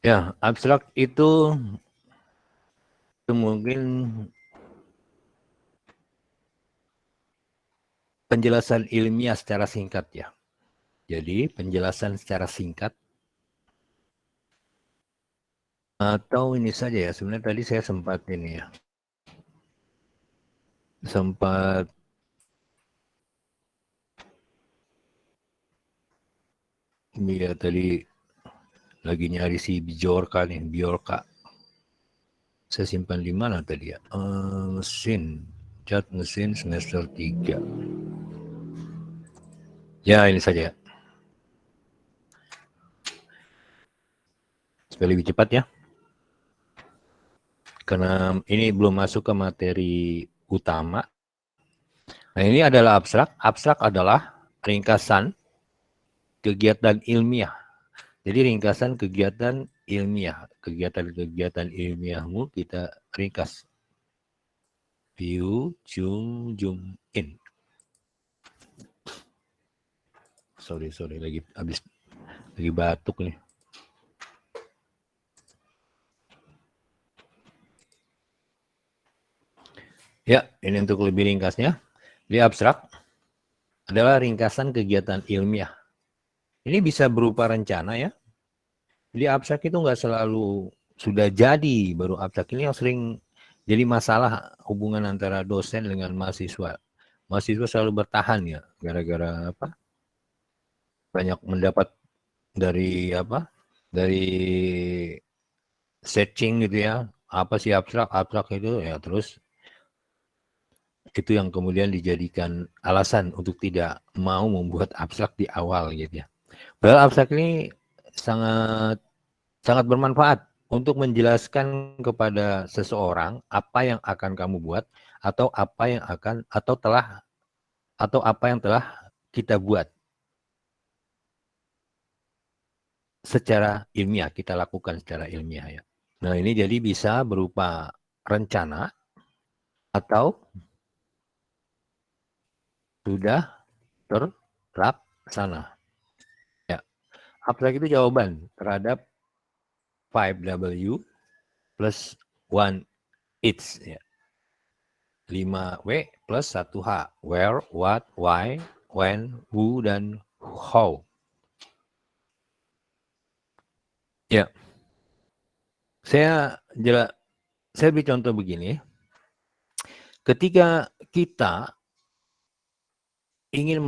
Ya, abstrak itu mungkin penjelasan ilmiah secara singkat ya. Jadi penjelasan secara singkat atau ini saja ya. Sebenarnya tadi saya sempat ini ya. Sempat ya tadi lagi nyari si Bjorka nih, Bjorka. Saya simpan di mana tadi ya? Mesin, cat mesin semester 3. Ya, ini saja ya. Supaya lebih cepat ya. Karena ini belum masuk ke materi utama. Nah, ini adalah abstrak. Abstrak adalah ringkasan kegiatan ilmiah. Jadi ringkasan kegiatan ilmiah. Kegiatan-kegiatan ilmiahmu kita ringkas. View, zoom in. Sorry, lagi batuk nih. Ya, ini untuk lebih ringkasnya. Di abstrak adalah ringkasan kegiatan ilmiah. Ini bisa berupa rencana ya. Jadi abstrak itu nggak selalu sudah jadi baru abstrak. Ini yang sering jadi masalah hubungan antara dosen dengan mahasiswa. Mahasiswa selalu bertahan ya, gara-gara apa? Banyak mendapat dari apa? Dari searching gitu ya. Apa sih abstrak? Abstrak itu ya terus itu yang kemudian dijadikan alasan untuk tidak mau membuat abstrak di awal gitu ya. Padahal abstrak ini sangat sangat bermanfaat untuk menjelaskan kepada seseorang apa yang akan kamu buat atau apa yang akan atau apa yang telah kita buat secara ilmiah, kita lakukan secara ilmiah ya. Nah, ini jadi bisa berupa rencana atau sudah terlaksana. Ya, abstrak itu jawaban terhadap 5W plus 1 it's ya. 5W plus 1H. Where, what, why, when, who, dan how. Ya, saya beri contoh begini. Ketika kita ingin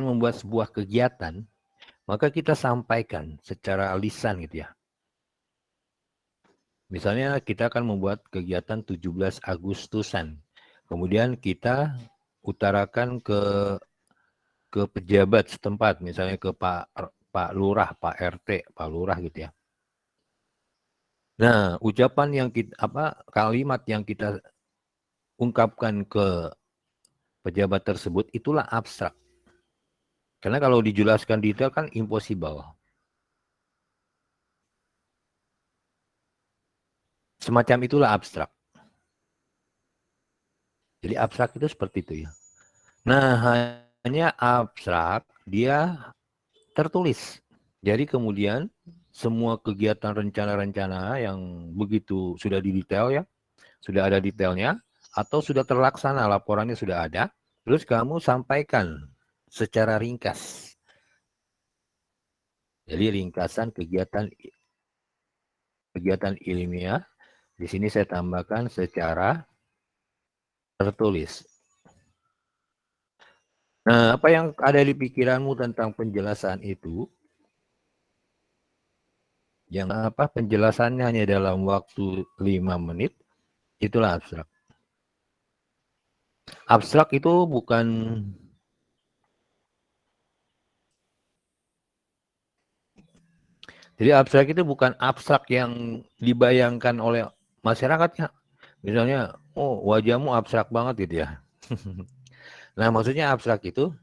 membuat sebuah kegiatan, maka kita sampaikan secara lisan gitu ya. Misalnya kita akan membuat kegiatan 17 Agustusan. Kemudian kita utarakan ke pejabat setempat, misalnya ke Pak Lurah, Pak RT, Pak Lurah gitu ya. Nah, ucapan yang kalimat yang kita ungkapkan ke pejabat tersebut itulah abstrak. Karena kalau dijelaskan detail kan impossible. Semacam itulah abstrak. Jadi abstrak itu seperti itu ya. Nah, hanya abstrak dia tertulis. Jadi kemudian semua kegiatan rencana-rencana yang begitu sudah didetail ya, sudah ada detailnya, atau sudah terlaksana, laporannya sudah ada, terus kamu sampaikan secara ringkas. Jadi ringkasan kegiatan ilmiah, di sini saya tambahkan secara tertulis. Nah, apa yang ada di pikiranmu tentang penjelasan itu? Yang apa penjelasannya hanya dalam waktu 5 menit, itulah abstrak. Abstrak itu bukan Jadi abstrak itu bukan abstrak yang dibayangkan oleh masyarakatnya. Misalnya, oh wajahmu abstrak banget gitu ya. Nah maksudnya abstrak itu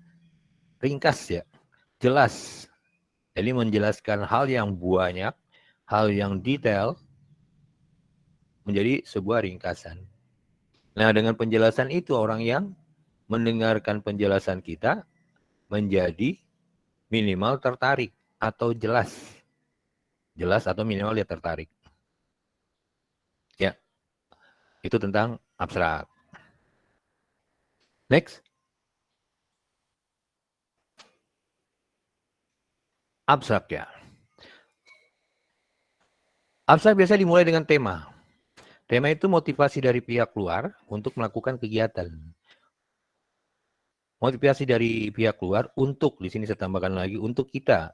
ringkas ya, jelas. Jadi menjelaskan hal yang banyak, hal yang detail menjadi sebuah ringkasan. Nah dengan penjelasan itu orang yang mendengarkan penjelasan kita menjadi minimal tertarik atau jelas. jelas atau minimal dia tertarik. Ya, itu tentang abstrak. Next. Abstrak ya. Abstrak biasa dimulai dengan tema. Tema itu motivasi dari pihak luar untuk melakukan kegiatan. Motivasi dari pihak luar untuk, di sini saya tambahkan lagi, untuk kita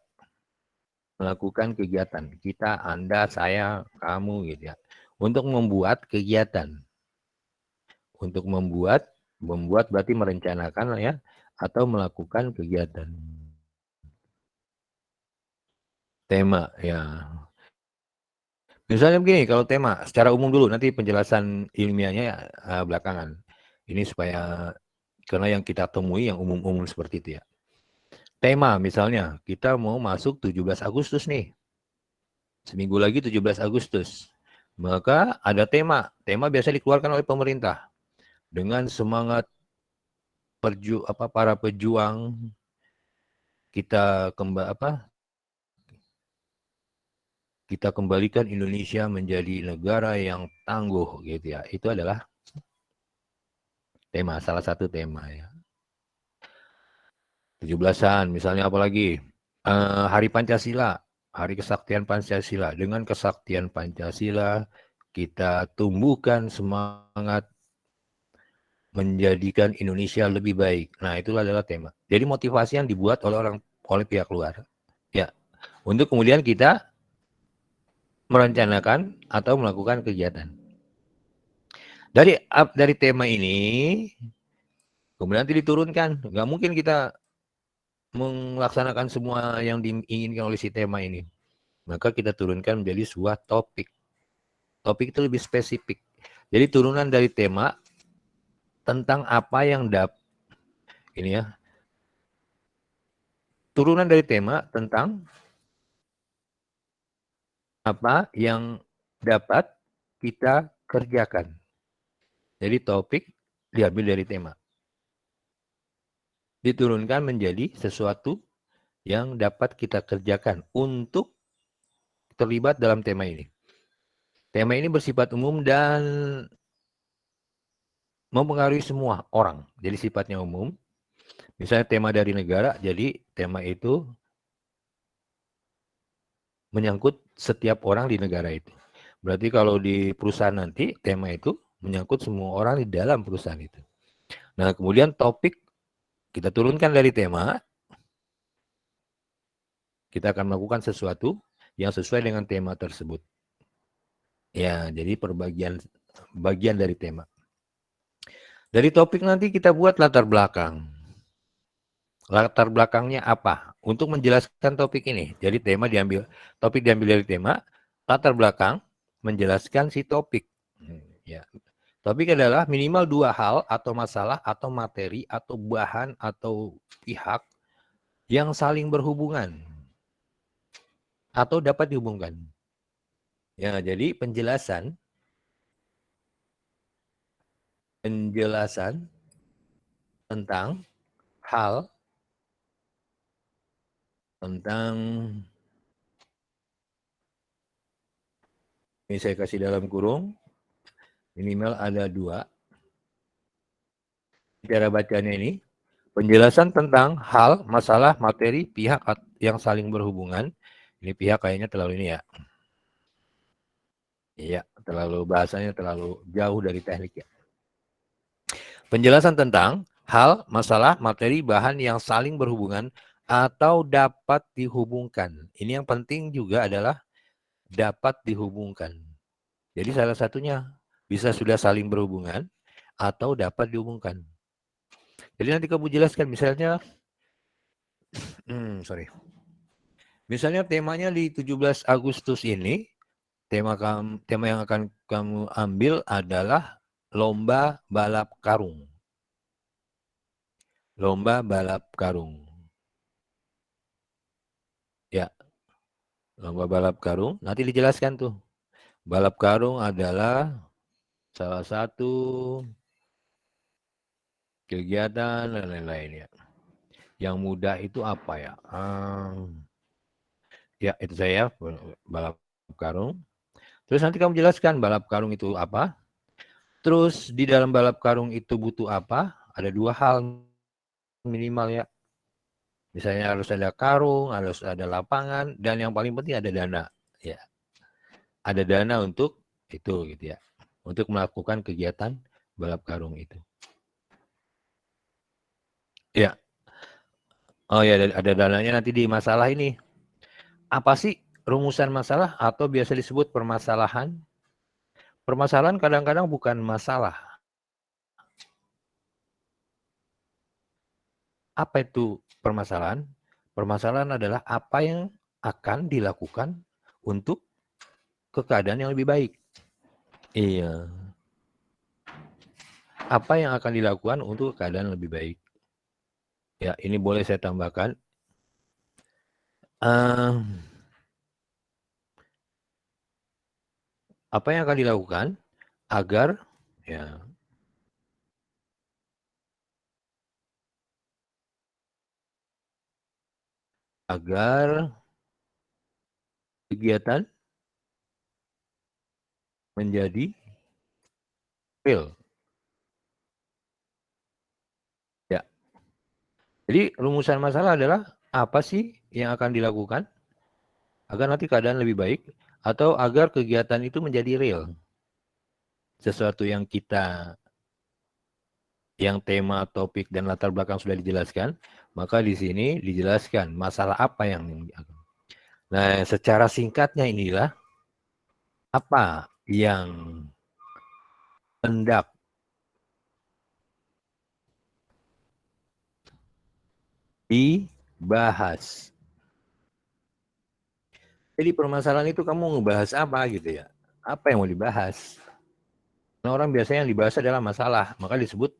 melakukan kegiatan. Kita, Anda, saya, kamu gitu ya. Untuk membuat kegiatan. Untuk membuat berarti merencanakan ya, atau melakukan kegiatan. Tema ya. Misalnya begini, kalau tema secara umum dulu, nanti penjelasan ilmiahnya belakangan. Ini supaya, karena yang kita temui yang umum-umum seperti itu ya. Tema misalnya, kita mau masuk 17 Agustus nih. Seminggu lagi 17 Agustus. Maka ada tema. Tema biasa dikeluarkan oleh pemerintah. Dengan semangat para pejuang, kita kita kembalikan Indonesia menjadi negara yang tangguh gitu ya. Itu adalah tema, salah satu tema ya. 17-an misalnya apalagi Hari Pancasila, Hari Kesaktian Pancasila. Dengan kesaktian Pancasila kita tumbuhkan semangat menjadikan Indonesia lebih baik. Nah, itulah adalah tema. Jadi motivasi yang dibuat oleh pihak luar. Ya, untuk kemudian kita merencanakan atau melakukan kegiatan. Dari tema ini kemudian nanti diturunkan. Nggak mungkin kita melaksanakan semua yang diinginkan oleh si tema ini. Maka kita turunkan menjadi sebuah topik. Topik itu lebih spesifik. Jadi turunan dari tema tentang apa yang ini ya. Turunan dari tema tentang apa yang dapat kita kerjakan. Jadi topik diambil dari tema. Diturunkan menjadi sesuatu yang dapat kita kerjakan untuk terlibat dalam tema ini. Tema ini bersifat umum dan mempengaruhi semua orang. Jadi sifatnya umum. Misalnya tema dari negara, jadi tema itu menyangkut setiap orang di negara itu. Berarti kalau di perusahaan nanti, tema itu menyangkut semua orang di dalam perusahaan itu. Nah, kemudian topik kita turunkan dari tema, kita akan melakukan sesuatu yang sesuai dengan tema tersebut. Ya, jadi bagian dari tema. Dari topik nanti kita buat latar belakang. Latar belakangnya apa? Untuk menjelaskan topik ini. Jadi topik diambil dari tema, latar belakang menjelaskan si topik. Ya. Topik adalah minimal 2 hal atau masalah atau materi atau bahan atau pihak yang saling berhubungan atau dapat dihubungkan. Ya, jadi penjelasan tentang hal tentang ini saya kasih dalam kurung minimal ada 2 cara bacanya ini. Penjelasan tentang hal, masalah, materi, pihak yang saling berhubungan. Ini pihak kayaknya terlalu ini ya. Iya, bahasanya terlalu jauh dari teknik ya. Penjelasan tentang hal, masalah, materi, bahan yang saling berhubungan atau dapat dihubungkan. Ini yang penting juga adalah dapat dihubungkan. Jadi salah satunya bisa sudah saling berhubungan atau dapat dihubungkan. Jadi nanti kamu jelaskan misalnya, misalnya temanya di 17 Agustus ini, tema yang akan kamu ambil adalah lomba balap karung. Lomba balap karung. Ya, lomba balap karung. Nanti dijelaskan tuh. Balap karung adalah salah satu kegiatan dan lain-lain ya. Yang mudah itu apa ya? Ya, itu saya balap karung. Terus nanti kamu jelaskan balap karung itu apa. Terus di dalam balap karung itu butuh apa? Ada 2 hal minimal ya. Misalnya harus ada karung, harus ada lapangan, dan yang paling penting ada dana. Ya, ada dana untuk itu gitu ya. Untuk melakukan kegiatan balap karung itu. Ya. Oh ya, ada dananya nanti di masalah ini. Apa sih rumusan masalah atau biasa disebut permasalahan? Permasalahan kadang-kadang bukan masalah. Apa itu permasalahan? Permasalahan adalah apa yang akan dilakukan untuk ke keadaan yang lebih baik. Iya. Apa yang akan dilakukan untuk keadaan lebih baik. Ya, ini boleh saya tambahkan. Apa yang akan dilakukan agar ya agar kegiatan menjadi real. Ya. Jadi rumusan masalah adalah apa sih yang akan dilakukan agar nanti keadaan lebih baik atau agar kegiatan itu menjadi real. Sesuatu yang tema, topik, dan latar belakang sudah dijelaskan, maka di sini dijelaskan masalah apa yang. Nah, secara singkatnya inilah apa yang hendak dibahas. Jadi permasalahan itu kamu ngebahas apa gitu ya? Apa yang mau dibahas? Nah, orang biasanya yang dibahas adalah masalah, maka disebut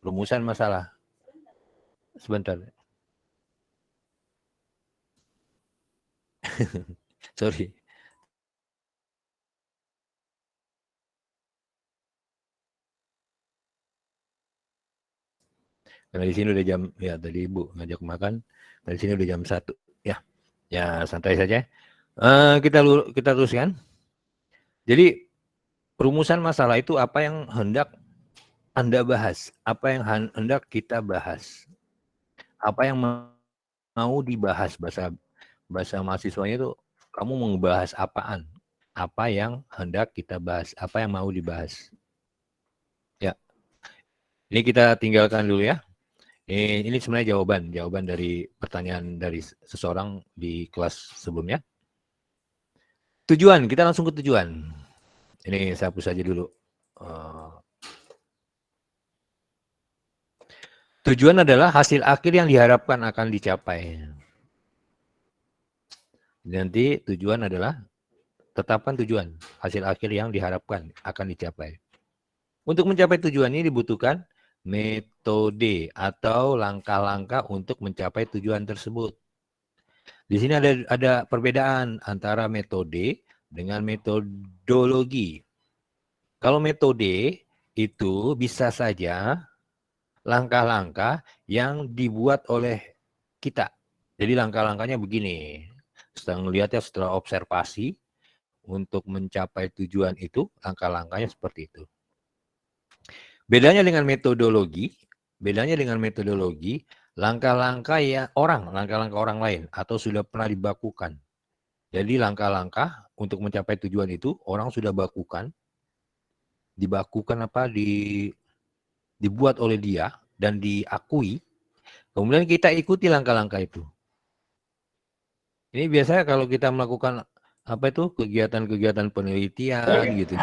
rumusan masalah. Sebentar. Sorry. Karena di sini udah jam, ya tadi Ibu ngajak makan, dari sini udah jam 1. Ya, ya santai saja. Kita teruskan. Jadi rumusan masalah itu apa yang hendak Anda bahas, apa yang hendak kita bahas, apa yang mau dibahas, bahasa bahasa mahasiswanya itu kamu mau ngebahas apaan, apa yang hendak kita bahas, apa yang mau dibahas. Ya, ini kita tinggalkan dulu ya. Ini sebenarnya jawaban dari pertanyaan dari seseorang di kelas sebelumnya. Tujuan, kita langsung ke tujuan. Ini saya hapus saja dulu. Tujuan adalah hasil akhir yang diharapkan akan dicapai. Nanti tujuan adalah tetapkan tujuan, hasil akhir yang diharapkan akan dicapai. Untuk mencapai tujuan ini dibutuhkan metode atau langkah-langkah untuk mencapai tujuan tersebut. Di sini ada perbedaan antara metode dengan metodologi. Kalau metode itu bisa saja langkah-langkah yang dibuat oleh kita. Jadi langkah-langkahnya begini. Setelah melihatnya, setelah observasi, untuk mencapai tujuan itu, langkah-langkahnya seperti itu. Bedanya dengan metodologi, langkah-langkah langkah-langkah orang lain atau sudah pernah dibakukan. Jadi langkah-langkah untuk mencapai tujuan itu orang sudah dibuat oleh dia dan diakui. Kemudian kita ikuti langkah-langkah itu. Ini biasanya kalau kita melakukan kegiatan-kegiatan penelitian gitu.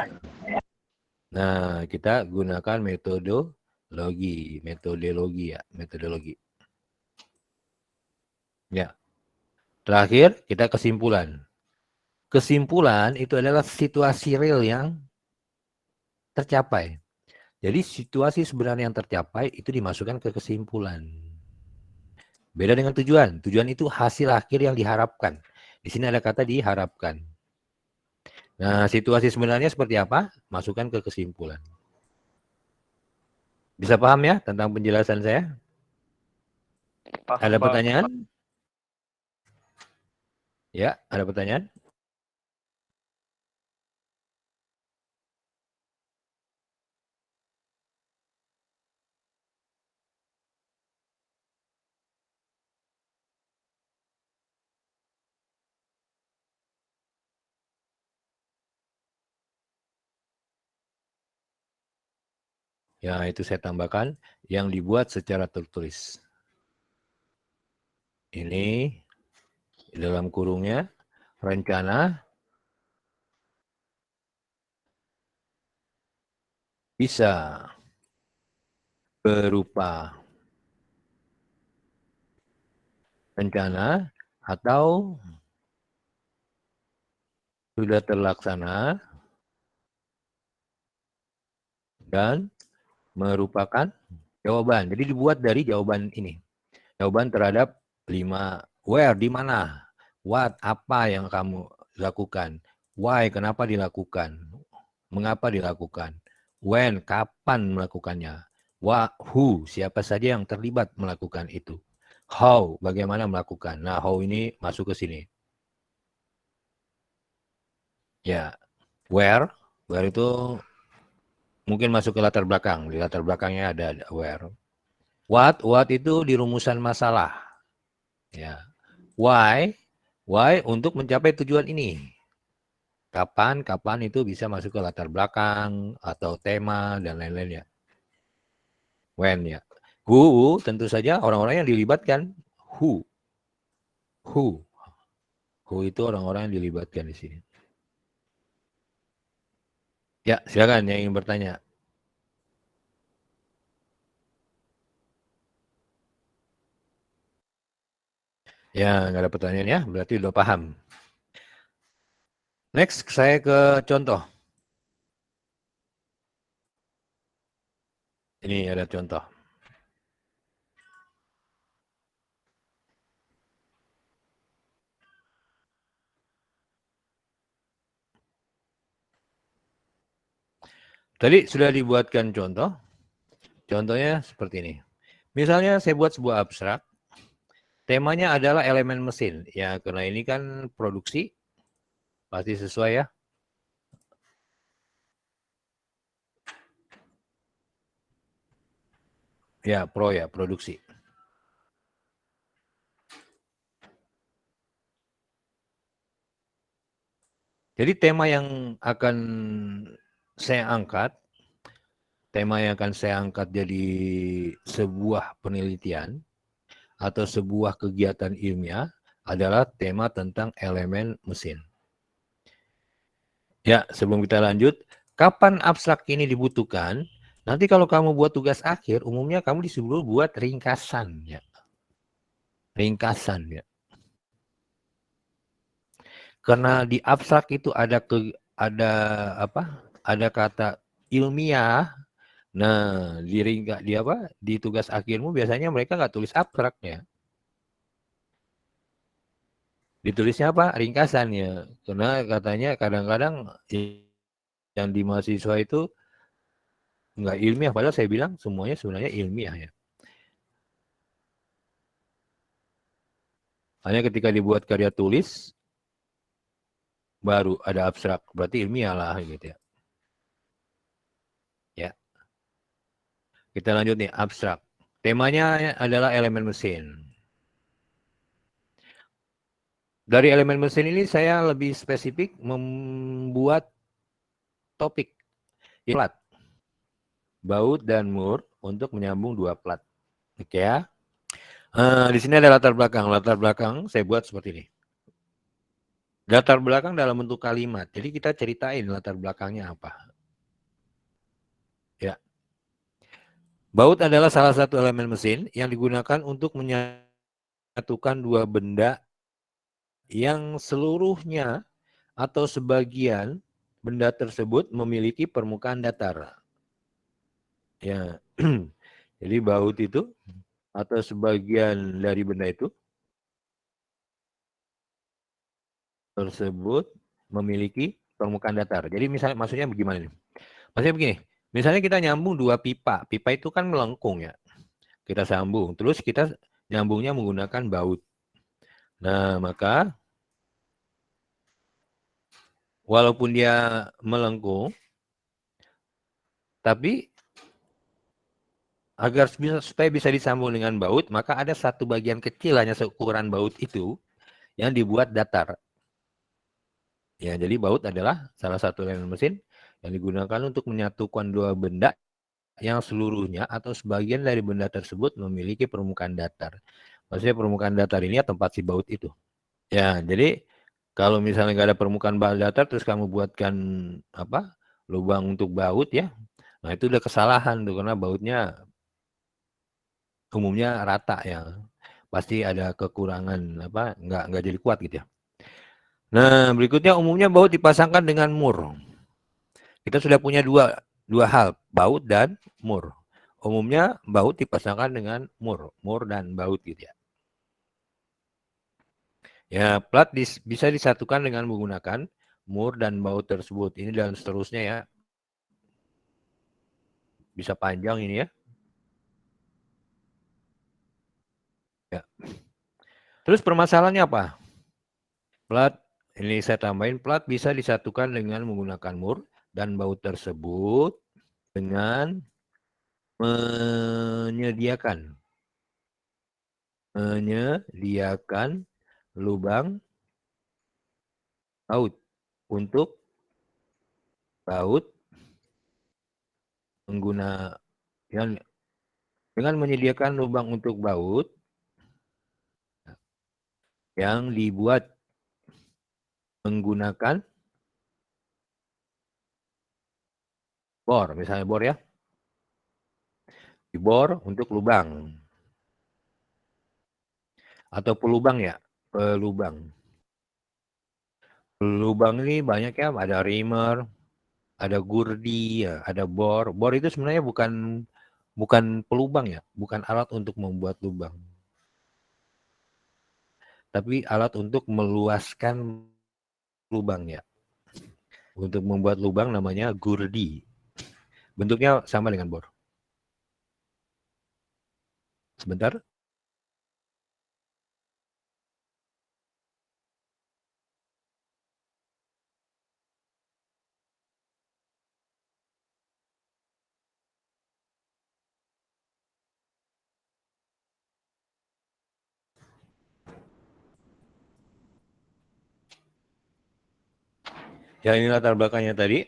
Nah, kita gunakan metodologi. Ya. Terakhir, kita kesimpulan. Kesimpulan itu adalah situasi real yang tercapai. Jadi situasi sebenarnya yang tercapai itu dimasukkan ke kesimpulan. Beda dengan tujuan. Tujuan itu hasil akhir yang diharapkan. Di sini ada kata diharapkan. Nah, situasi sebenarnya seperti apa? Masukkan ke kesimpulan. Bisa paham ya tentang penjelasan saya? Paham, Ada pertanyaan? Ya, ada pertanyaan? Ya, itu saya tambahkan yang dibuat secara tertulis. Ini dalam kurungnya rencana bisa berupa rencana atau sudah terlaksana dan merupakan jawaban. Jadi dibuat dari jawaban ini. Jawaban terhadap 5 where, di mana, what, apa yang kamu lakukan, why, kenapa dilakukan, mengapa dilakukan, when, kapan melakukannya, what, who, siapa saja yang terlibat melakukan itu, how, bagaimana melakukan. Nah, how ini masuk ke sini. Ya, where itu mungkin masuk ke latar belakang. Di latar belakangnya ada where. What itu di rumusan masalah. Ya. Why untuk mencapai tujuan ini. Kapan itu bisa masuk ke latar belakang atau tema dan lain-lain ya. When ya. Who tentu saja orang-orang yang dilibatkan. Who itu orang-orang yang dilibatkan di sini. Ya, silakan yang ingin bertanya. Ya, nggak ada pertanyaan ya, berarti udah paham. Next, saya ke contoh. Ini ada contoh. Tadi sudah dibuatkan contoh. Contohnya seperti ini. Misalnya saya buat sebuah abstrak. Temanya adalah elemen mesin. Ya, karena ini kan produksi. Pasti sesuai ya. Ya, produksi. Jadi tema yang akan saya angkat, jadi sebuah penelitian atau sebuah kegiatan ilmiah adalah tema tentang elemen mesin. Ya, sebelum kita lanjut, kapan abstrak ini dibutuhkan? Nanti kalau kamu buat tugas akhir, umumnya kamu disuruh buat ringkasan ya. Ringkasan ya. Karena di abstrak itu ada Ada kata ilmiah. Nah, di tugas akhirmu biasanya mereka nggak tulis abstraknya. Ditulisnya apa? Ringkasannya. Karena katanya kadang-kadang yang di mahasiswa itu nggak ilmiah, padahal saya bilang semuanya sebenarnya ilmiah ya. Hanya ketika dibuat karya tulis baru ada abstrak, berarti ilmiah lah gitu ya. Ya, kita lanjut nih abstrak. Temanya adalah elemen mesin. Dari elemen mesin ini saya lebih spesifik membuat topik plat, baut dan mur untuk menyambung dua plat. Oke ya. Di sini ada latar belakang. Latar belakang saya buat seperti ini. Latar belakang dalam bentuk kalimat. Jadi kita ceritain latar belakangnya apa. Ya. Baut adalah salah satu elemen mesin yang digunakan untuk menyatukan dua benda yang seluruhnya atau sebagian benda tersebut memiliki permukaan datar. Ya. Jadi baut itu atau sebagian dari benda itu tersebut memiliki permukaan datar. Jadi misalnya maksudnya bagaimana nih? Maksudnya begini, misalnya kita nyambung dua pipa. Pipa itu kan melengkung ya. Kita sambung, terus kita nyambungnya menggunakan baut. Nah, maka walaupun dia melengkung, tapi agar supaya bisa disambung dengan baut, maka ada satu bagian kecil hanya seukuran baut itu yang dibuat datar. Ya, jadi baut adalah salah satu elemen mesin yang digunakan untuk menyatukan dua benda yang seluruhnya atau sebagian dari benda tersebut memiliki permukaan datar. Maksudnya permukaan datar ini ya tempat si baut itu. Ya, jadi kalau misalnya nggak ada permukaan datar terus kamu buatkan apa lubang untuk baut ya, nah itu udah kesalahan tuh karena bautnya umumnya rata ya. Pasti ada kekurangan apa nggak jadi kuat gitu ya. Nah, berikutnya umumnya baut dipasangkan dengan mur. Kita sudah punya dua hal, baut dan mur. Umumnya baut dipasangkan dengan mur dan baut gitu ya. Ya, plat bisa disatukan dengan menggunakan mur dan baut tersebut. Ini dan seterusnya ya. Bisa panjang ini ya. Ya. Terus permasalahannya apa? Plat, ini saya tambahin, plat bisa disatukan dengan menggunakan mur dan baut tersebut dengan menyediakan lubang baut untuk baut mengguna yang dengan menyediakan lubang untuk baut yang dibuat menggunakan bor, misalnya bor ya, dibor untuk lubang atau pelubang ya, pelubang. Pelubang ini banyak ya, ada reamer, ada gurdi, ya, ada bor. Bor itu sebenarnya bukan bukan pelubang ya, bukan alat untuk membuat lubang, tapi alat untuk meluaskan lubang ya. Untuk membuat lubang namanya gurdi. Bentuknya sama dengan bor. Sebentar. Ya ini latar belakangnya tadi.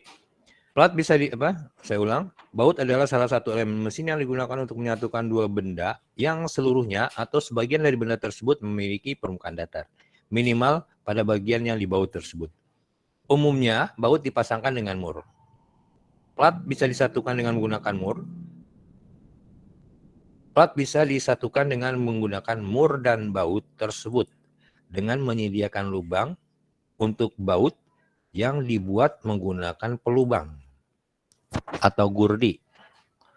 Plat bisa di apa? Saya ulang. Baut adalah salah satu elemen mesin yang digunakan untuk menyatukan dua benda yang seluruhnya atau sebagian dari benda tersebut memiliki permukaan datar. Minimal pada bagian yang dibaut tersebut. Umumnya, baut dipasangkan dengan mur. Plat bisa disatukan dengan menggunakan mur. Plat bisa disatukan dengan menggunakan mur dan baut tersebut dengan menyediakan lubang untuk baut yang dibuat menggunakan pelubang atau gurdi.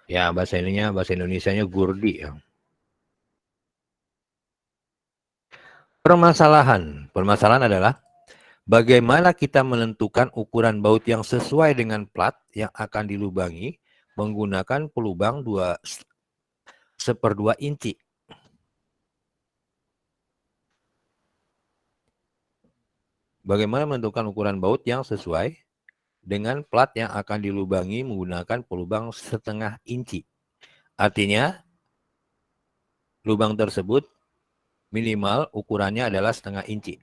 Ya, bahasa Indonesianya gurdi ya. Permasalahan adalah bagaimana kita menentukan ukuran baut yang sesuai dengan plat yang akan dilubangi menggunakan pelubang 1/2 inci. Bagaimana menentukan ukuran baut yang sesuai dengan plat yang akan dilubangi menggunakan pelubang 1/2 inci. Artinya, lubang tersebut minimal ukurannya adalah 1/2 inci.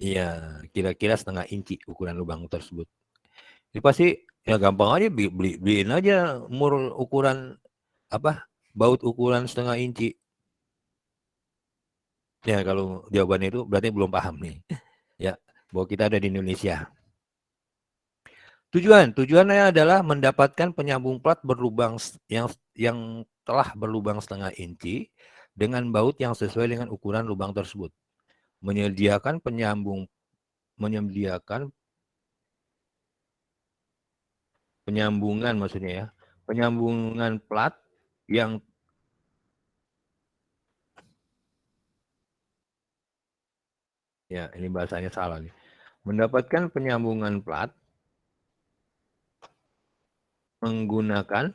Iya, kira-kira 1/2 inci ukuran lubang tersebut. Ini pasti ya gampang aja beliin aja mur ukuran apa baut ukuran 1/2 inci. Ya kalau jawabannya itu berarti belum paham nih. Ya, bahwa kita ada di Indonesia. Tujuannya adalah mendapatkan penyambung plat berlubang yang telah berlubang 1/2 inci dengan baut yang sesuai dengan ukuran lubang tersebut. Menyediakan penyambungan maksudnya ya. Penyambungan plat yang ya ini bahasanya salah nih. Mendapatkan penyambungan plat menggunakan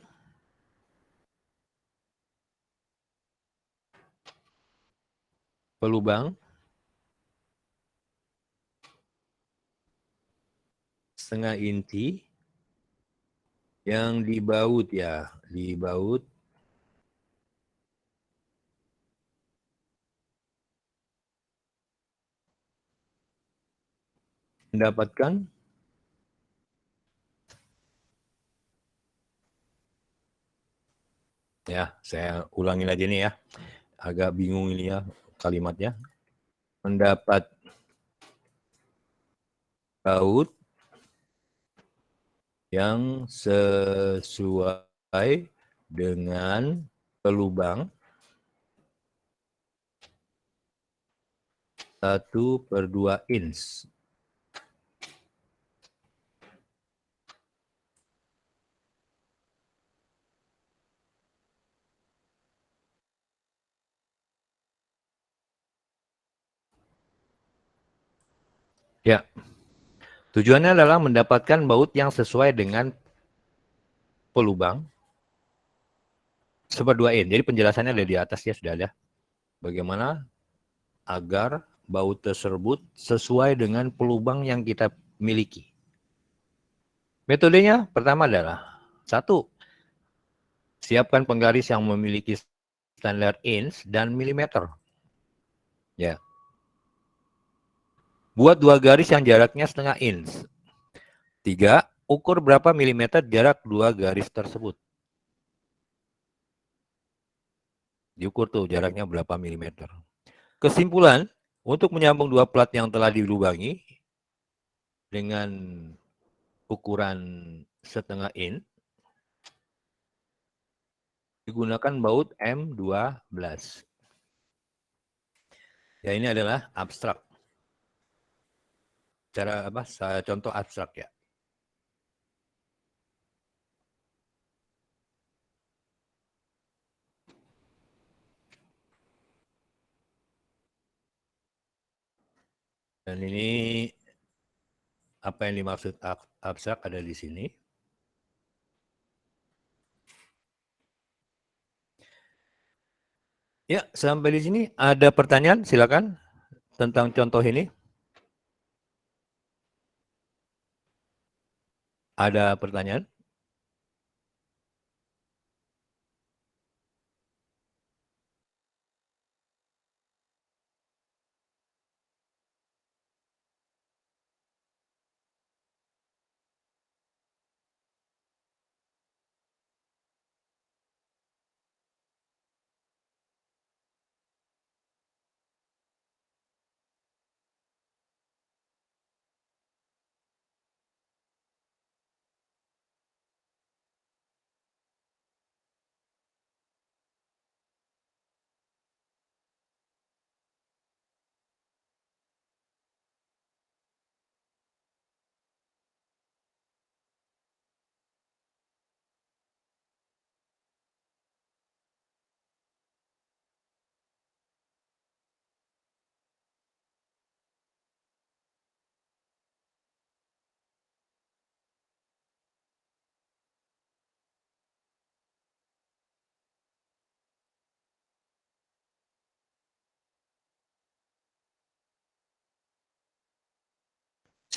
pelubang setengah inci yang dibaut ya, dibaut mendapatkan ya, saya ulangin aja nih ya. Agak bingung ini ya kalimatnya. Mendapat baut yang sesuai dengan pelubang 1/2 inch. Ya, tujuannya adalah mendapatkan baut yang sesuai dengan pelubang 1/2 inch. Jadi penjelasannya ada di atas ya, sudah ada. Bagaimana agar baut tersebut sesuai dengan pelubang yang kita miliki. Metodenya pertama adalah satu, siapkan penggaris yang memiliki standar inch dan milimeter. Ya. Buat 2 garis yang jaraknya setengah inch. 3, ukur berapa milimeter jarak 2 garis tersebut. Diukur tuh jaraknya berapa milimeter. Kesimpulan, untuk menyambung 2 plat yang telah dilubangi dengan ukuran setengah inch, digunakan baut M12. Ya, ini adalah abstrak. Cara apa? Contoh abstrak ya. Dan ini apa yang dimaksud abstrak ada di sini. Ya, sampai di sini ada pertanyaan, silakan tentang contoh ini. Ada pertanyaan?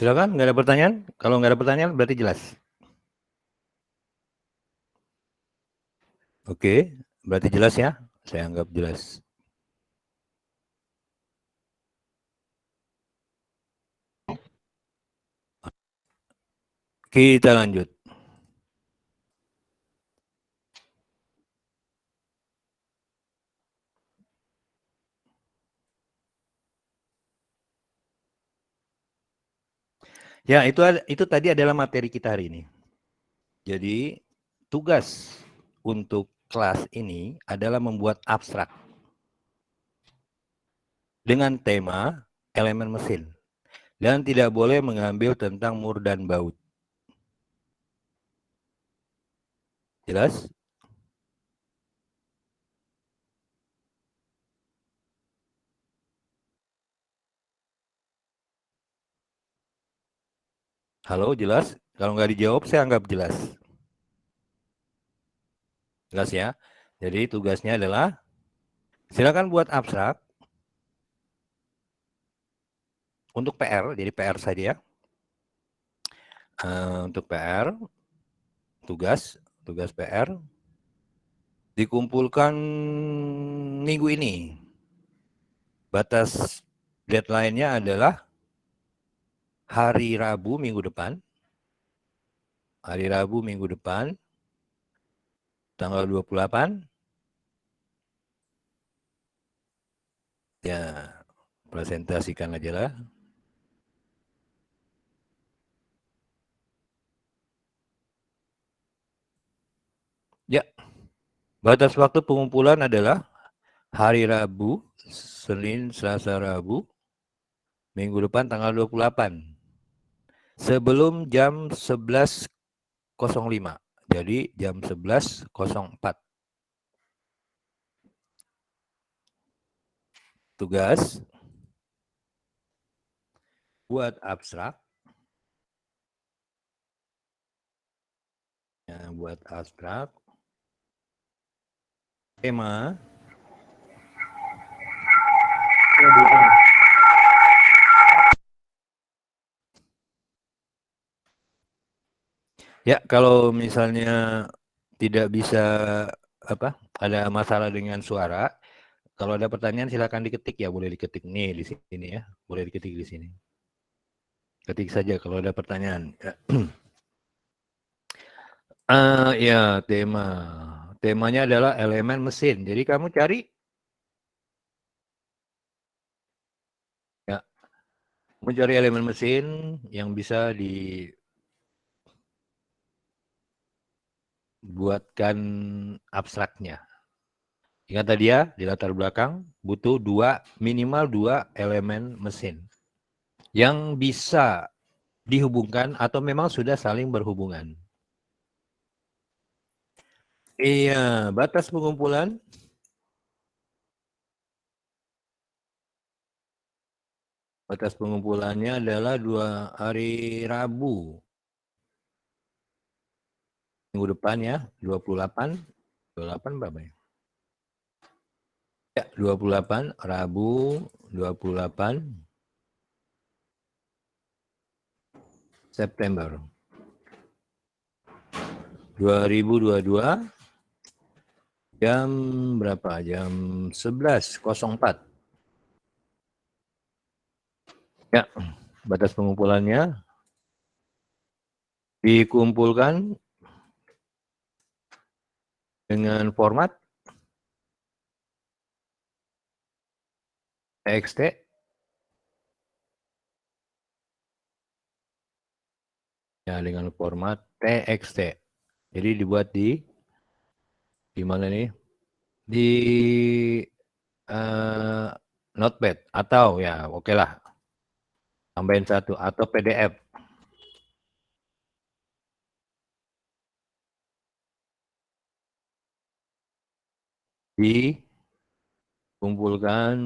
Silakan, nggak ada pertanyaan? Kalau nggak ada pertanyaan berarti jelas. Oke, berarti jelas ya. Saya anggap jelas. Kita lanjut. Ya, itu tadi adalah materi kita hari ini. Jadi, tugas untuk kelas ini adalah membuat abstrak dengan tema elemen mesin dan tidak boleh mengambil tentang mur dan baut. Jelas? Halo, jelas? Kalau nggak dijawab, saya anggap jelas. Jelas ya? Jadi tugasnya adalah, silakan buat abstrak untuk PR, jadi PR saja ya. untuk PR, tugas PR dikumpulkan minggu ini. Batas deadline-nya adalah hari Rabu minggu depan. Hari Rabu minggu depan, tanggal 28. Ya, presentasikan aja lah. Ya, batas waktu pengumpulan adalah hari Rabu, Senin, Selasa, Rabu, minggu depan tanggal 28. Sebelum jam 11.05. Jadi jam 11.04. Tugas buat abstrak. Ya, buat abstrak. Tema. Ya, kalau misalnya tidak bisa ada masalah dengan suara, kalau ada pertanyaan silakan diketik ya, boleh diketik nih di sini ya, boleh diketik di sini. Ketik saja kalau ada pertanyaan. Ya, temanya adalah elemen mesin. Jadi kamu cari ya, mencari elemen mesin yang bisa dibuatkan abstraknya. Ingat tadi ya, di latar belakang butuh minimal dua elemen mesin yang bisa dihubungkan atau memang sudah saling berhubungan. Iya, batas pengumpulan. Batas pengumpulannya adalah hari Rabu. Minggu depan ya, 28. 28 berapa ya? Ya, 28 Rabu 28 September 2022 jam berapa? Jam 11.04. Ya, batas pengumpulannya dikumpulkan dengan format TXT ya, dengan format TXT. Jadi dibuat di mana nih? Di Notepad atau ya oke lah, tambahin satu atau PDF. Dikumpulkan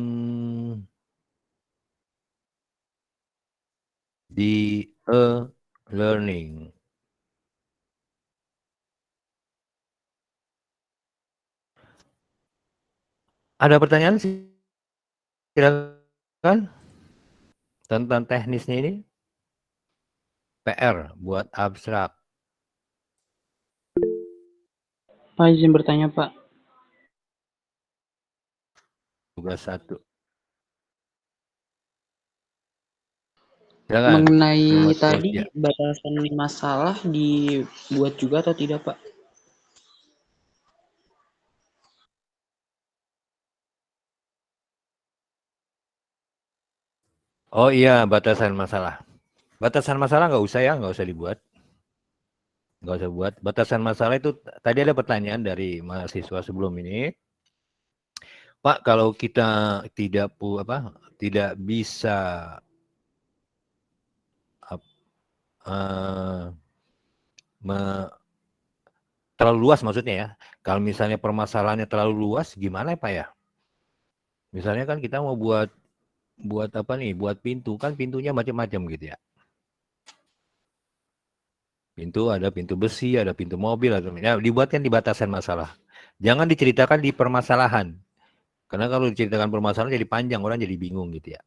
di e-learning. Ada pertanyaan silakan tentang teknisnya ini. PR buat abstrak. Pak, izin bertanya, Pak. Tugas 1. Silakan. Mengenai tadi batasan masalah dibuat juga atau tidak, Pak? Oh iya, batasan masalah. Batasan masalah nggak usah ya, nggak usah dibuat. Nggak usah buat. Batasan masalah itu, tadi ada pertanyaan dari mahasiswa sebelum ini. Pak, kalau kita tidak bisa terlalu luas maksudnya ya. Kalau misalnya permasalahannya terlalu luas, gimana ya Pak ya? Misalnya kan kita mau buat buat pintu, kan pintunya macam-macam gitu ya. Pintu ada pintu besi, ada pintu mobil, ya, dibuatkan di batasan masalah. Jangan diceritakan di permasalahan. Karena kalau diceritakan permasalahan jadi panjang, orang jadi bingung gitu ya.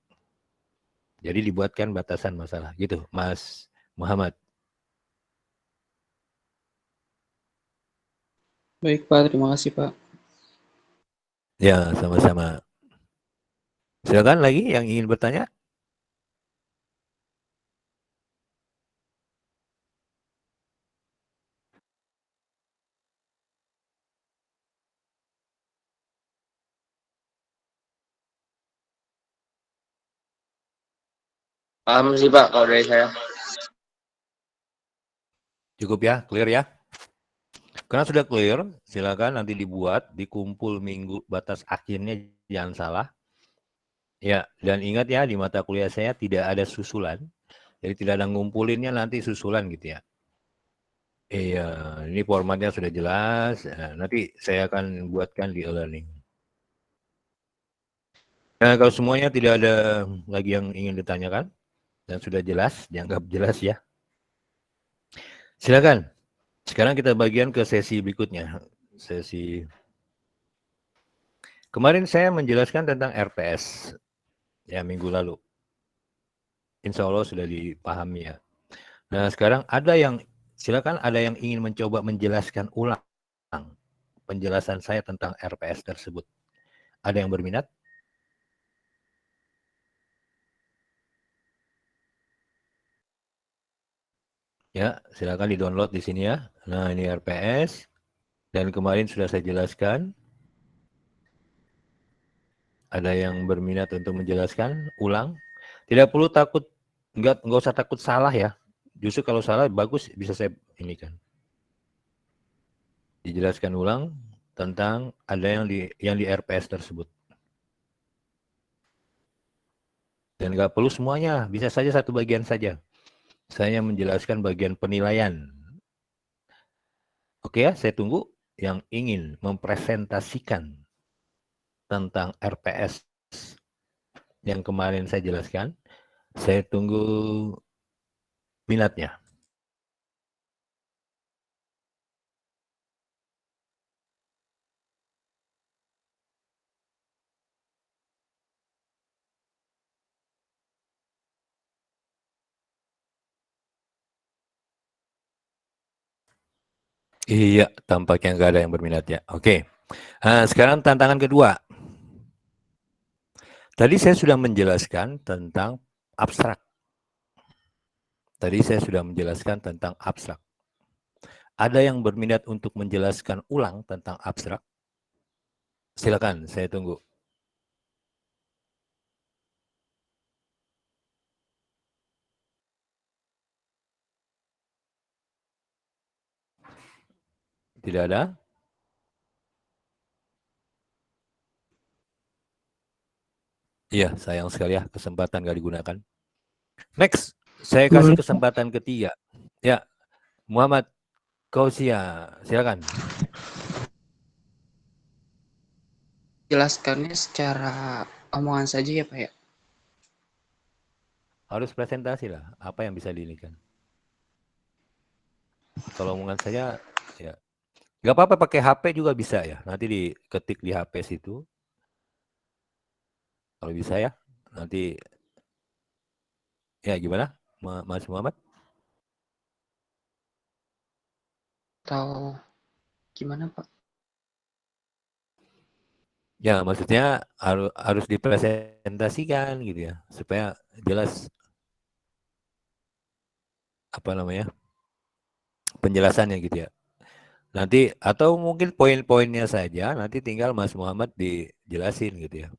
Jadi dibuatkan batasan masalah gitu, Mas Muhammad. Baik Pak, terima kasih Pak. Ya, sama-sama. Silakan lagi yang ingin bertanya. Paham sih Pak kalau dari saya. Cukup ya, clear ya. Karena sudah clear, silakan nanti dibuat, dikumpul minggu batas akhirnya, jangan salah. Ya, dan ingat ya, di mata kuliah saya tidak ada susulan. Jadi tidak ada ngumpulinnya nanti susulan gitu ya. Iya, ini formatnya sudah jelas. Nanti saya akan buatkan di e-learning. Nah, kalau semuanya tidak ada lagi yang ingin ditanyakan dan sudah jelas, dianggap jelas ya. Silakan. Sekarang kita bagian ke sesi berikutnya. Sesi kemarin saya menjelaskan tentang RPS ya minggu lalu. Insya Allah sudah dipahami ya. Nah, sekarang ada yang silakan ada yang ingin mencoba menjelaskan ulang penjelasan saya tentang RPS tersebut. Ada yang berminat? Ya, silakan di-download di sini ya. Nah, ini RPS dan kemarin sudah saya jelaskan. Ada yang berminat untuk menjelaskan ulang? Tidak perlu takut, enggak usah takut salah ya. Justru kalau salah bagus bisa saya ini kan. Dijelaskan ulang tentang ada yang di RPS tersebut. Dan nggak perlu semuanya, bisa saja satu bagian saja. Saya menjelaskan bagian penilaian. Oke ya, saya tunggu yang ingin mempresentasikan tentang RPS yang kemarin saya jelaskan. Saya tunggu minatnya. Iya, tampaknya nggak ada yang berminat ya. Oke. Nah, sekarang tantangan kedua. Tadi saya sudah menjelaskan tentang abstrak. Tadi saya sudah menjelaskan tentang abstrak. Ada yang berminat untuk menjelaskan ulang tentang abstrak? Silakan, saya tunggu. Tidak ada? Iya, sayang sekali ya kesempatan nggak digunakan. Next, saya kasih Boleh Pak. kesempatan ketiga. Ya, Muhammad Kausia, silakan. Jelaskannya secara omongan saja ya Pak ya. Harus presentasi lah, apa yang bisa diinikan. Kalau omongan saya, ya nggak apa-apa pakai HP juga bisa ya. Nanti diketik di HP situ. Kalau bisa ya, nanti ya gimana, Mas Muhammad? Atau gimana Pak? Ya, maksudnya harus dipresentasikan gitu ya, supaya jelas apa namanya penjelasannya gitu ya. Nanti atau mungkin poin-poinnya saja, nanti tinggal Mas Muhammad dijelasin gitu ya.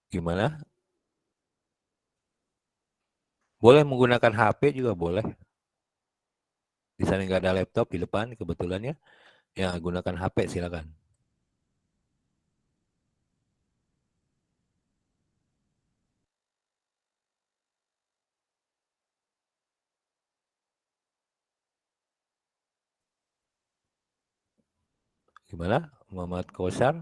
Gimana? Boleh menggunakan HP juga boleh. Di sana nggak ada laptop di depan kebetulan ya. Ya gunakan HP silakan. Gimana? Muhammad Kosar?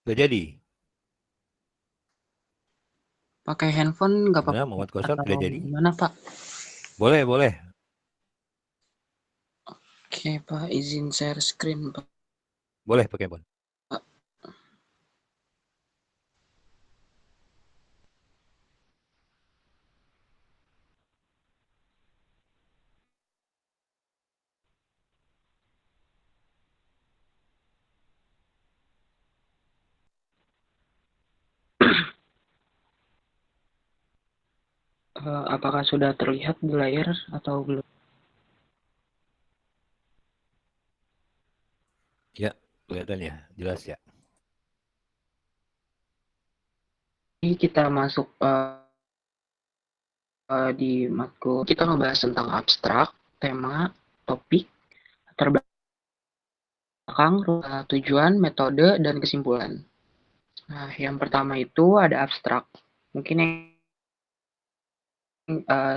Gak jadi. Pakai handphone nggak Gimana apa-apa Muhammad Pak? Kausar Atau tidak jadi? gimana Pak? Boleh, boleh. Oke Pak, izin share screen Pak. Boleh pakai handphone. Apakah sudah terlihat di layar atau belum? Ya, kelihatan ya. Jelas ya. Ini kita masuk di matkul. Kita ngebahas tentang abstrak, tema, topik, latar belakang, tujuan, metode, dan kesimpulan. Nah, yang pertama itu ada abstrak. Mungkin yang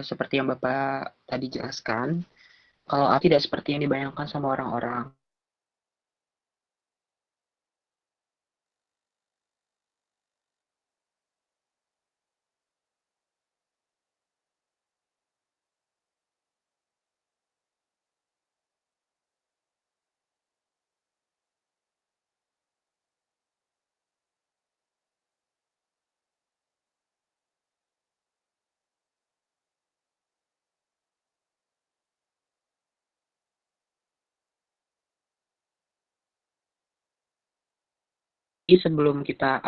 seperti yang Bapak tadi jelaskan, kalau tidak seperti yang dibayangkan sama orang-orang. Jadi sebelum kita